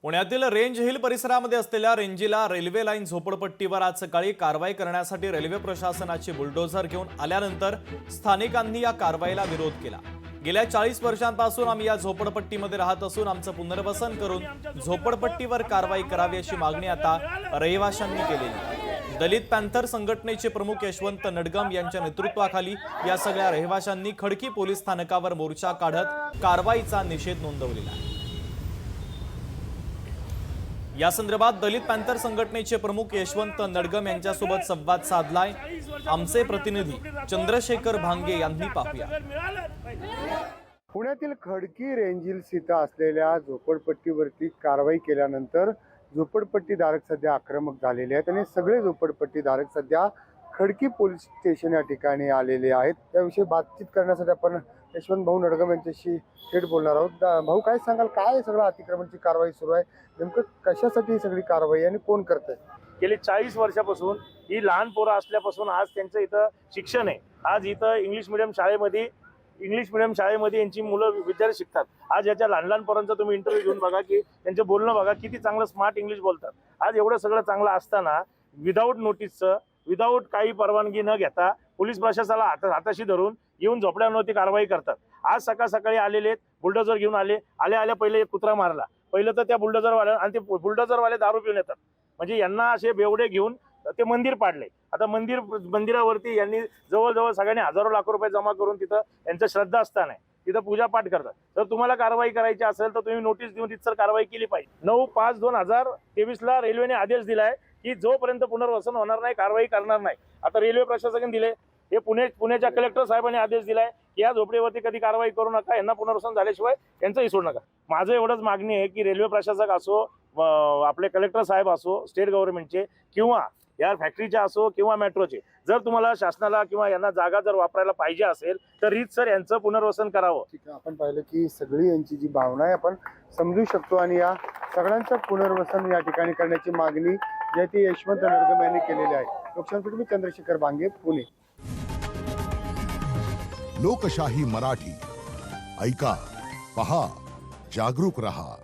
पुण्यातील range hill परिसरामध्ये असलेल्या रेंजीला रेल्वे लाईन झोपडपट्टीवर आज सकाळी कारवाई करण्यासाठी रेल्वे प्रशासनाची बुलडोझर घेऊन आल्यानंतर स्थानिकांनी या कारवाईला विरोध केला। गेल्या 40 वर्षांपासून आम्ही या झोपडपट्टीमध्ये राहत असून आमचं पुनर्वसन करून झोपडपट्टीवर कारवाई करावी अशी मागणी आता रहिवाशांनी केलेली आहे। दलित पॅंथर संघटनेचे प्रमुख यशवंत नडगम यांच्या नेतृत्वाखाली या सगळ्या रहिवाशांनी खडकी पोलीस स्थानकावर मोर्चा काढत कारवाईचा निषेध नोंदवलेला आहे। या संदर्भात दलित पॅंथर संघटनेचे प्रमुख यशवंत नडगम यांच्यासोबत संवाद साधलाय आमचे प्रतिनिधी चंद्रशेखर भांगे यांनी पाहूया। पुण्यातील खडकी रेंजिल्स इथं असलेल्या झोपडपट्टीवरती कारवाई केल्यानंतर झोपडपट्टीधारक सध्या आक्रमक झालेले आहेत आणि सगळे झोपडपट्टीधारक सध्या खडकी पोलीस स्टेशन या ठिकाणी आलेले आहेत। त्याविषयी बातचीत करण्यासाठी आपण यशवंत भाऊ नडगम यांच्याशी थेट बोलणार आहोत। भाऊ, काय सांगाल, काय सगळं अतिक्रमणची कारवाई सुरू आहे, नेमकं कशासाठी ही सगळी कारवाई आणि कोण करतंय? गेली 40 वर्षापासून ही लहान पोरं असल्यापासून आज त्यांचं इथं शिक्षण आहे। आज इथं इंग्लिश मिडियम शाळेमध्ये यांची मुलं विद्यार्थी शिकतात। आज याच्या लहान लहान पोरांचा तुम्ही इंटरव्ह्यू घेऊन बघा की त्यांचं बोलणं बघा, किती चांगलं स्मार्ट इंग्लिश बोलतात। आज एवढं सगळं चांगलं असताना विदाऊट नोटीसचं, विदाऊट काही परवानगी न घेता पोलीस प्रशासनाला हाताशी धरून येऊन झोपड्यांवरती कारवाई करतात। आज सकाळी आलेले बुलडोझर घेऊन आल्या पहिले एक कुत्रा मारला। पहिलं तर त्या बुलडोझरवाल्या आणि ते बुलडोझरवाले दारू पिऊन येतात, म्हणजे यांना असे बेवडे घेऊन ते मंदिर पाडले। आता मंदिरावरती यांनी जवळजवळ सगळ्यांनी हजारो लाखो रुपये जमा करून तिथं यांचं श्रद्धास्थान आहे, तिथं पूजा पाठ करतात। तर तुम्हाला कारवाई करायची असेल तर तुम्ही नोटीस देऊन तिथं कारवाई केली पाहिजे। 9/5/2023 रेल्वेने आदेश दिलाय की जोपर्यंत पुनर्वसन होणार नाही कारवाई करणार नाही। आता रेल्वे प्रशासनाने दिले, हे पुण्याच्या कलेक्टर साहेबांनी आदेश दिलाय की या झोपडीवरती कधी कारवाई करू नका, यांना पुनर्वसन झाल्याशिवाय यांचंही सोडू नका। माझं एवढंच मागणी आहे की रेल्वे प्रशासक असो, आपले कलेक्टर साहेब असो, स्टेट गव्हर्नमेंटचे किंवा या फॅक्टरीचे असो किंवा मेट्रोचे, जर तुम्हाला शासनाला किंवा यांना जागा जर वापरायला पाहिजे असेल तर रीतसर यांचं पुनर्वसन करावं। ठीक आहे, आपण पाहिलं की सगळी यांची जी भावना आहे आपण समजू शकतो आणि या सगळ्यांचं पुनर्वसन या ठिकाणी करण्याची मागणी जी ती यशवंत नडगम यांनी केलेली आहे। लोकशाही चंद्रशेखर भांगे, पुणे। लोकशाही मराठी ऐका, पहा, जागरूक रहा।